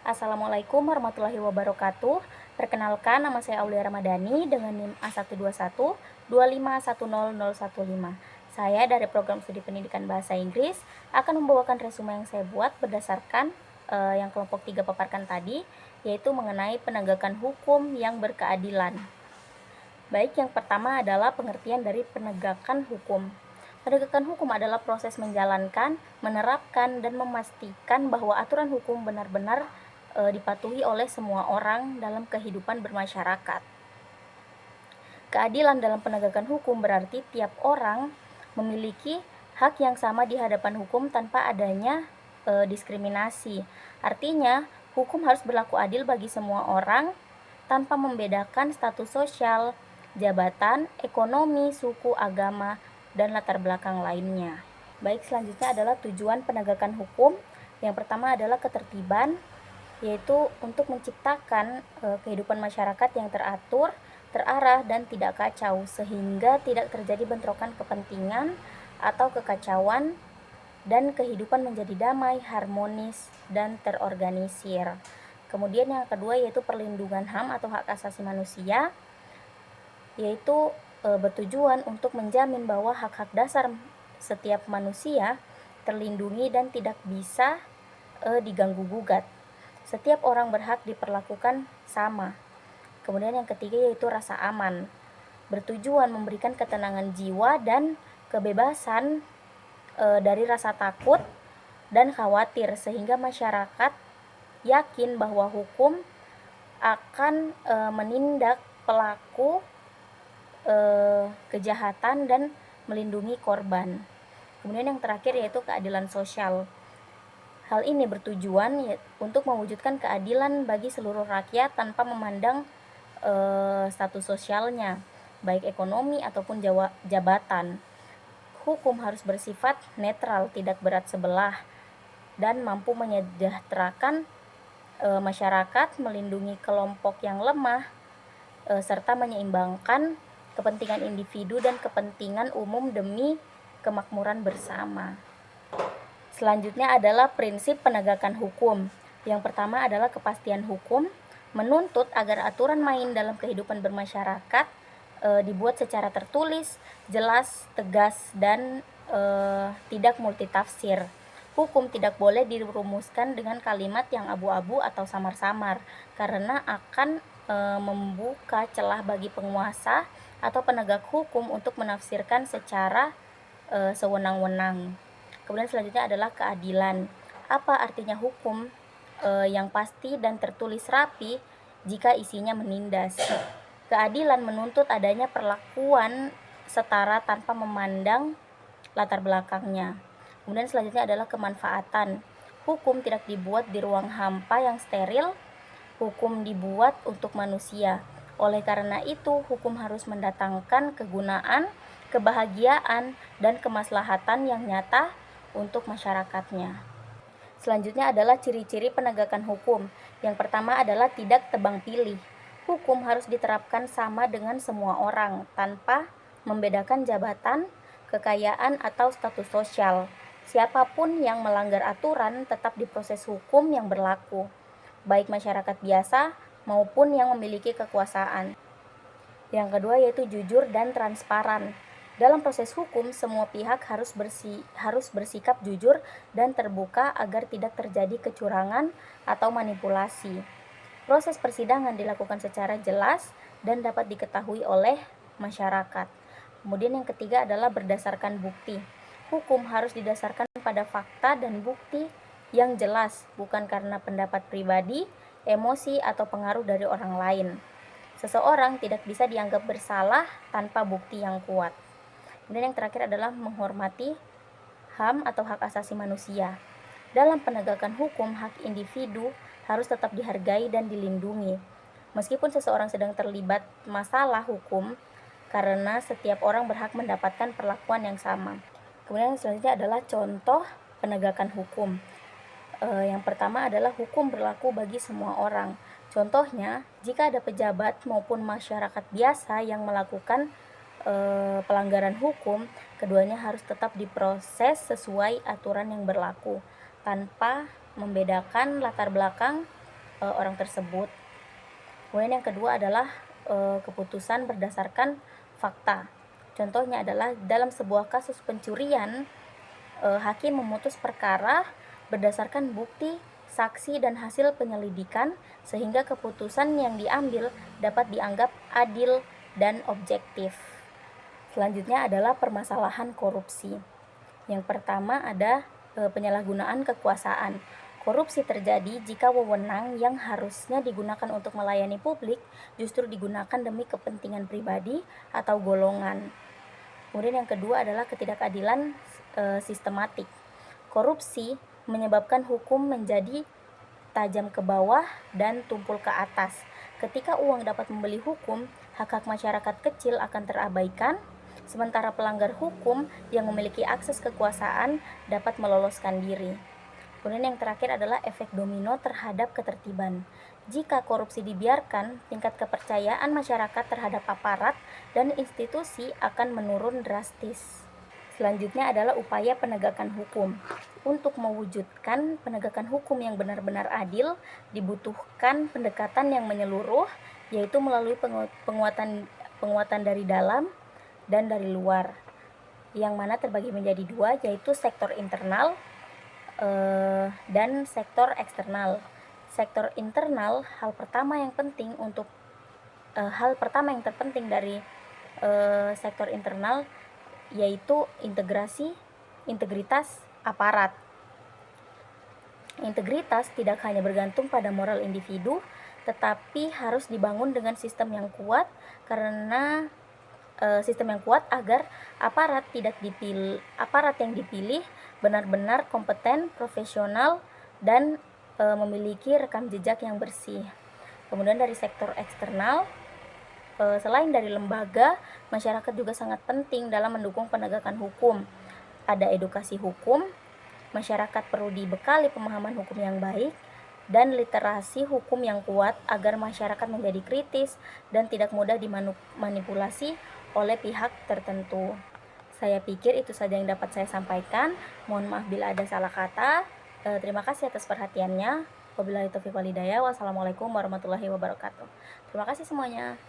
Assalamualaikum warahmatullahi wabarakatuh. Perkenalkan, nama saya Aulia Ramadhani dengan NIM A121 2510015. Saya dari program studi pendidikan bahasa Inggris akan membawakan resume yang saya buat berdasarkan yang kelompok 3 paparkan tadi, yaitu mengenai penegakan hukum yang berkeadilan. Baik, yang pertama adalah pengertian dari penegakan hukum. Penegakan hukum adalah proses menjalankan, menerapkan, dan memastikan bahwa aturan hukum benar-benar dipatuhi oleh semua orang dalam kehidupan bermasyarakat. Keadilan dalam penegakan hukum berarti tiap orang memiliki hak yang sama di hadapan hukum tanpa adanya diskriminasi. Artinya, hukum harus berlaku adil bagi semua orang tanpa membedakan status sosial, jabatan, ekonomi, suku, agama, dan latar belakang lainnya. Baik, selanjutnya adalah tujuan penegakan hukum. Yang pertama adalah ketertiban, yaitu untuk menciptakan kehidupan masyarakat yang teratur, terarah, dan tidak kacau, sehingga tidak terjadi bentrokan kepentingan atau kekacauan, dan kehidupan menjadi damai, harmonis, dan terorganisir. Kemudian yang kedua yaitu perlindungan HAM atau hak asasi manusia, yaitu bertujuan untuk menjamin bahwa hak-hak dasar setiap manusia terlindungi dan tidak bisa diganggu-gugat. Setiap orang berhak diperlakukan sama. Kemudian yang ketiga yaitu rasa aman, bertujuan memberikan ketenangan jiwa dan kebebasan dari rasa takut dan khawatir, sehingga masyarakat yakin bahwa hukum akan menindak pelaku kejahatan dan melindungi korban. Kemudian yang terakhir yaitu keadilan sosial. Hal ini bertujuan untuk mewujudkan keadilan bagi seluruh rakyat tanpa memandang status sosialnya, baik ekonomi ataupun jabatan. Hukum harus bersifat netral, tidak berat sebelah, dan mampu menyejahterakan masyarakat, melindungi kelompok yang lemah, serta menyeimbangkan kepentingan individu dan kepentingan umum demi kemakmuran bersama. Selanjutnya adalah prinsip penegakan hukum. Yang pertama adalah kepastian hukum, menuntut agar aturan main dalam kehidupan bermasyarakat dibuat secara tertulis, jelas, tegas, dan tidak multitafsir. Hukum tidak boleh dirumuskan dengan kalimat yang abu-abu atau samar-samar, karena akan membuka celah bagi penguasa atau penegak hukum untuk menafsirkan secara sewenang-wenang. Kemudian selanjutnya adalah keadilan. Apa artinya hukum yang pasti dan tertulis rapi jika isinya menindas? Keadilan menuntut adanya perlakuan setara tanpa memandang latar belakangnya. Kemudian selanjutnya adalah kemanfaatan. Hukum tidak dibuat di ruang hampa yang steril. Hukum dibuat untuk manusia. Oleh karena itu, hukum harus mendatangkan kegunaan, kebahagiaan, dan kemaslahatan yang nyata untuk masyarakatnya. Selanjutnya adalah ciri-ciri penegakan hukum. Yang pertama adalah tidak tebang pilih. Hukum harus diterapkan sama dengan semua orang tanpa membedakan jabatan, kekayaan, atau status sosial. Siapapun yang melanggar aturan tetap diproses hukum yang berlaku, baik masyarakat biasa maupun yang memiliki kekuasaan. Yang kedua yaitu jujur dan transparan. Dalam proses hukum, semua pihak harus bersikap jujur dan terbuka agar tidak terjadi kecurangan atau manipulasi. Proses persidangan dilakukan secara jelas dan dapat diketahui oleh masyarakat. Kemudian yang ketiga adalah berdasarkan bukti. Hukum harus didasarkan pada fakta dan bukti yang jelas, bukan karena pendapat pribadi, emosi, atau pengaruh dari orang lain. Seseorang tidak bisa dianggap bersalah tanpa bukti yang kuat. Kemudian yang terakhir adalah menghormati HAM atau hak asasi manusia. Dalam penegakan hukum, hak individu harus tetap dihargai dan dilindungi. Meskipun seseorang sedang terlibat masalah hukum, karena setiap orang berhak mendapatkan perlakuan yang sama. Kemudian yang selanjutnya adalah contoh penegakan hukum. Yang pertama adalah hukum berlaku bagi semua orang. Contohnya, jika ada pejabat maupun masyarakat biasa yang melakukan pelanggaran hukum, keduanya harus tetap diproses sesuai aturan yang berlaku tanpa membedakan latar belakang, orang tersebut. Kemudian yang kedua adalah keputusan berdasarkan fakta. Contohnya adalah dalam sebuah kasus pencurian, hakim memutus perkara berdasarkan bukti, saksi, dan hasil penyelidikan sehingga keputusan yang diambil dapat dianggap adil dan objektif. Selanjutnya adalah permasalahan korupsi. Yang pertama ada penyalahgunaan kekuasaan. Korupsi terjadi jika wewenang yang harusnya digunakan untuk melayani publik justru digunakan demi kepentingan pribadi atau golongan. Kemudian yang kedua adalah ketidakadilan sistematik. Korupsi menyebabkan hukum menjadi tajam ke bawah dan tumpul ke atas. Ketika uang dapat membeli hukum, hak-hak masyarakat kecil akan terabaikan, sementara pelanggar hukum yang memiliki akses kekuasaan dapat meloloskan diri. Kemudian yang terakhir adalah efek domino terhadap ketertiban. Jika korupsi dibiarkan, tingkat kepercayaan masyarakat terhadap aparat dan institusi akan menurun drastis. Selanjutnya adalah upaya penegakan hukum. Untuk mewujudkan penegakan hukum yang benar-benar adil, dibutuhkan pendekatan yang menyeluruh, yaitu melalui penguatan dari dalam dan dari luar, yang mana terbagi menjadi dua, yaitu sektor internal dan sektor eksternal. Sektor internal, hal pertama yang terpenting dari sektor internal yaitu integritas aparat. Integritas tidak hanya bergantung pada moral individu, tetapi harus dibangun dengan sistem yang kuat agar aparat yang dipilih benar-benar kompeten, profesional, dan memiliki rekam jejak yang bersih. Kemudian dari sektor eksternal, selain dari lembaga, masyarakat juga sangat penting dalam mendukung penegakan hukum. Ada edukasi hukum, masyarakat perlu dibekali pemahaman hukum yang baik, dan literasi hukum yang kuat agar masyarakat menjadi kritis dan tidak mudah dimanipulasi oleh pihak tertentu. Saya pikir itu saja yang dapat saya sampaikan. Mohon maaf bila ada salah kata. Terima kasih atas perhatiannya. Wabillahi taufiq wal hidayah. Wassalamualaikum warahmatullahi wabarakatuh. Terima kasih semuanya.